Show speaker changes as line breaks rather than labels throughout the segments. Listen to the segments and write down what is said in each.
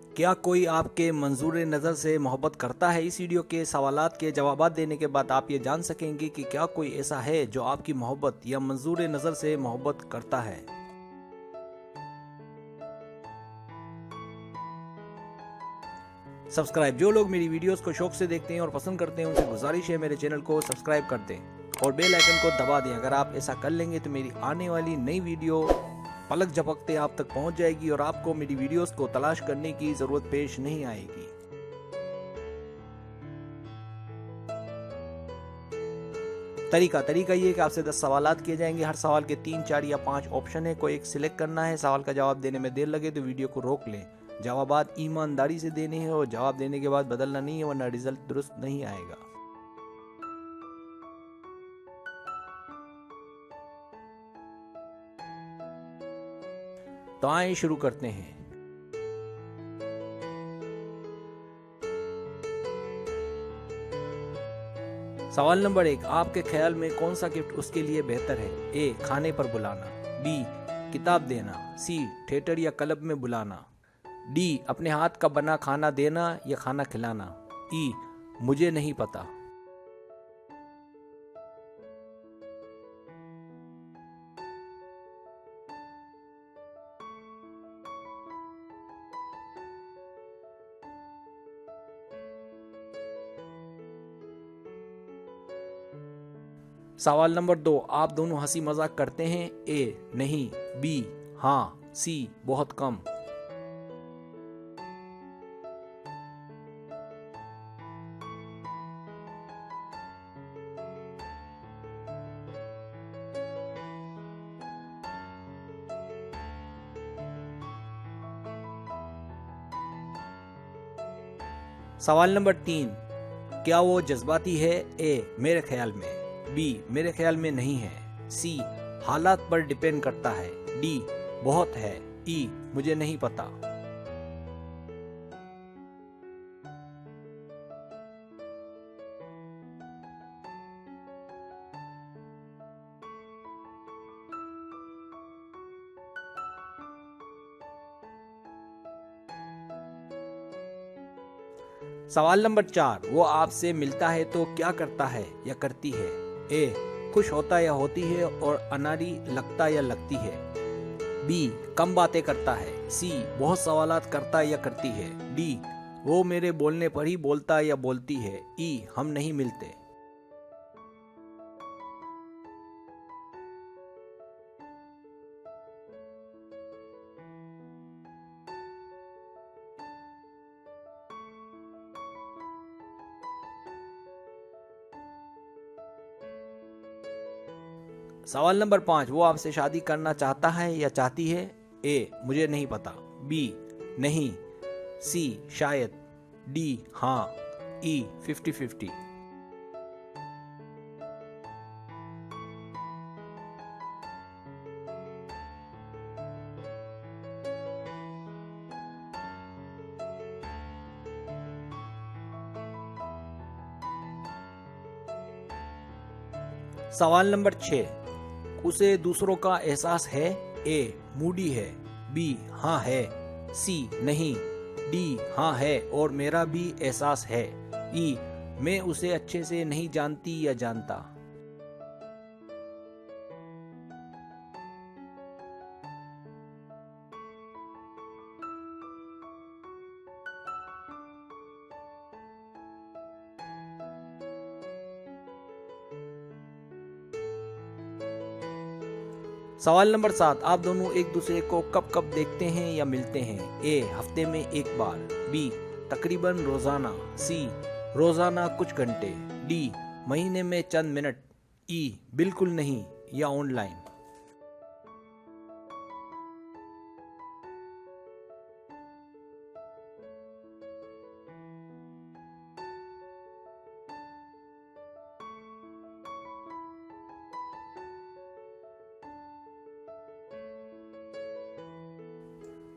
क्या कोई आपके मंजूर नज़र से मोहब्बत करता है? इस वीडियो के सवालात के जवाब देने के बाद आप ये जान सकेंगे कि क्या कोई ऐसा है जो आपकी मोहब्बत या मंजूर नज़र से मोहब्बत करता है। सब्सक्राइब, जो लोग मेरी वीडियोस को शौक से देखते हैं और पसंद करते हैं उनसे गुजारिश है मेरे चैनल को सब्सक्राइब कर दें और बेल आइकन को दबा दें। अगर आप ऐसा कर लेंगे तो मेरी आने वाली नई वीडियो पलक झपकते आप तक पहुंच जाएगी और आपको मेरी वीडियोस को तलाश करने की जरूरत पेश नहीं आएगी। तरीका ये है कि आपसे 10 सवालात किए जाएंगे। हर सवाल के 3, 4 या 5 ऑप्शन है, कोई एक सिलेक्ट करना है। सवाल का जवाब देने में देर लगे तो वीडियो को रोक लें। जवाबात ईमानदारी से देने हैं और जवाब देने के बाद बदलना नहीं है, वरना रिजल्ट दुरुस्त नहीं आएगा। तो आइए शुरू करते हैं। सवाल नंबर 1, आपके ख्याल में कौन सा गिफ्ट उसके लिए बेहतर है? ए, खाने पर बुलाना। बी, किताब देना। सी, थिएटर या क्लब में बुलाना। डी, अपने हाथ का बना खाना देना या खाना खिलाना। ई, मुझे नहीं पता। सवाल नंबर 2, आप दोनों हंसी मजाक करते हैं? ए, नहीं। बी, हाँ। सी, बहुत कम। सवाल नंबर 3, क्या वो जज्बाती है? ए, मेरे ख्याल में। बी, मेरे ख्याल में नहीं है। सी, हालात पर डिपेंड करता है। डी, बहुत है। ई, मुझे नहीं पता। सवाल नंबर 4, वो आपसे मिलता है तो क्या करता है या करती है? ए, खुश होता या होती है और अनाड़ी लगता या लगती है। बी, कम बातें करता है। सी, बहुत सवालात करता या करती है। डी, वो मेरे बोलने पर ही बोलता या बोलती है। ई, हम नहीं मिलते। सवाल नंबर 5, वो आपसे शादी करना चाहता है या चाहती है? ए, मुझे नहीं पता। बी, नहीं। सी, शायद। डी, हाँ। ई, 50-50। सवाल नंबर 6, उसे दूसरों का एहसास है? ए, मूडी है। बी, हाँ है। सी, नहीं। डी, हाँ है और मेरा भी एहसास है। ई, मैं उसे अच्छे से नहीं जानती या जानता। सवाल नंबर 7, आप दोनों एक दूसरे को कब कब देखते हैं या मिलते हैं? ए, हफ्ते में एक बार। बी, तकरीबन रोजाना। सी, रोजाना कुछ घंटे। डी, महीने में चंद मिनट। ई, बिल्कुल नहीं या ऑनलाइन।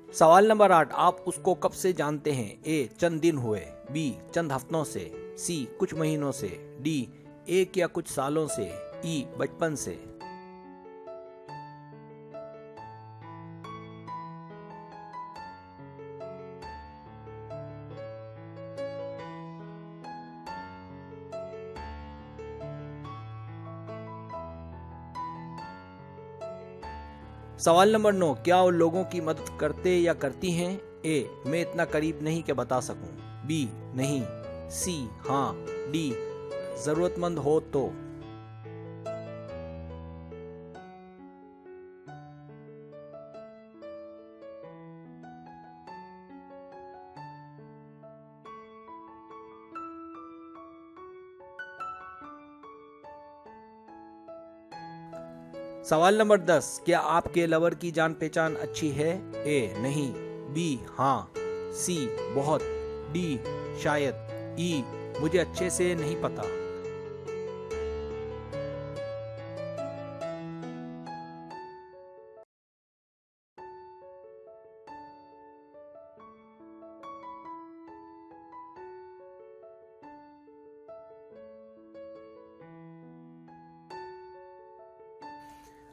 सवाल नंबर 8, आप उसको कब से जानते हैं? ए, चंद दिन हुए। बी, चंद हफ्तों से। सी, कुछ महीनों से। डी, एक या कुछ सालों से। ई, बचपन से। सवाल नंबर 9, क्या वो लोगों की मदद करते या करती हैं? ए, मैं इतना करीब नहीं कि बता सकूं। बी, नहीं। सी, हाँ। डी, जरूरतमंद हो तो। सवाल नंबर 10, क्या आपके लवर की जान पहचान अच्छी है? ए, नहीं। बी, हाँ। सी, बहुत। डी, शायद। ई, मुझे अच्छे से नहीं पता।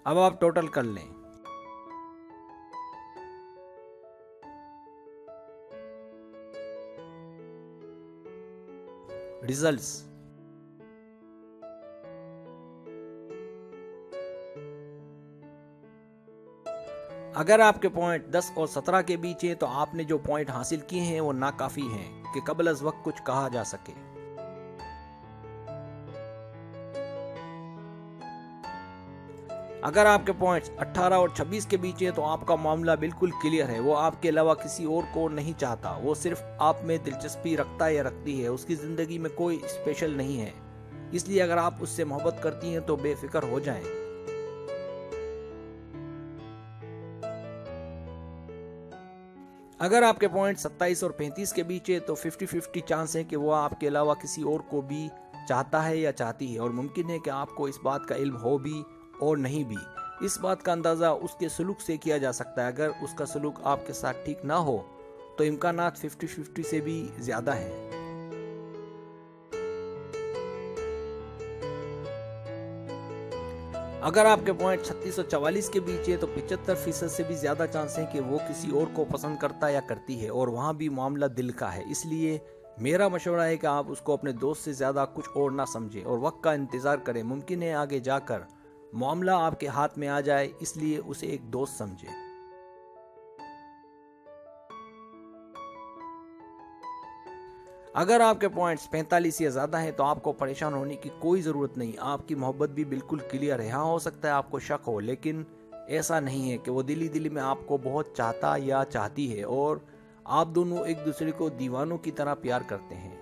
अब आप टोटल कर लें। रिजल्ट्स। अगर आपके पॉइंट 10 और 17 के बीच है तो आपने जो पॉइंट हासिल किए हैं वो नाकाफी हैं कि कबल अज़ वक्त कुछ कहा जा सके। अगर आपके पॉइंट्स 18 और 26 के बीच है तो आपका मामला बिल्कुल क्लियर है। वो आपके अलावा किसी और को नहीं चाहता, वो सिर्फ आप में दिलचस्पी रखता है या रखती है। उसकी जिंदगी में कोई स्पेशल नहीं है, इसलिए अगर आप उससे मोहब्बत करती हैं तो बेफिक्र हो जाएं। अगर आपके पॉइंट 27 और 35 के बीच है तो 50-50 चांस है कि वो आपके अलावा किसी और को भी चाहता है या चाहती है, और मुमकिन है कि आपको इस बात का इल्म हो भी और नहीं भी। इस बात का अंदाज़ा उसके सलूक से किया जा सकता है। अगर उसका सलूक आपके साथ ठीक ना हो तो इम्कानात 50-50 से भी ज़्यादा हैं। अगर आपके पॉइंट 36 और 44 के बीच है तो 75% से भी ज़्यादा चांस है कि वो किसी और को पसंद करता या करती है, और वहाँ भी मामला दिल का है। इसलिए मेरा मशवरा है कि आप उसको अपने दोस्त से ज़्यादा कुछ और ना समझें और वक्त का इंतज़ार करें। मुमकिन है आगे जाकर मामला आपके हाथ में आ जाए, इसलिए उसे एक दोस्त समझें। अगर आपके पॉइंट्स 45 या ज़्यादा हैं तो आपको परेशान होने की कोई ज़रूरत नहीं। आपकी मोहब्बत भी बिल्कुल क्लियर है। हाँ, हो सकता है आपको शक हो, लेकिन ऐसा नहीं है कि वो दिली दिली में आपको बहुत चाहता या चाहती है और आप दोनों एक दूसरे को दीवानों की तरह प्यार करते हैं।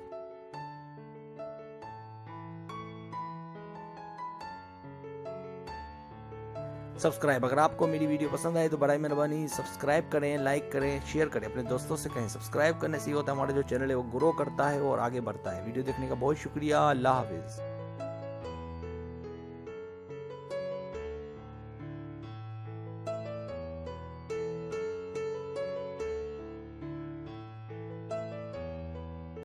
सब्सक्राइब, अगर आपको मेरी वीडियो पसंद आए तो बड़ी मेहरबानी सब्सक्राइब करें, लाइक करें, शेयर करें, अपने दोस्तों से कहें। सब्सक्राइब करने से ये होता है हमारा जो चैनल है वो ग्रो करता है और आगे बढ़ता है। वीडियो देखने का बहुत शुक्रिया। अल्लाह हाफिज़।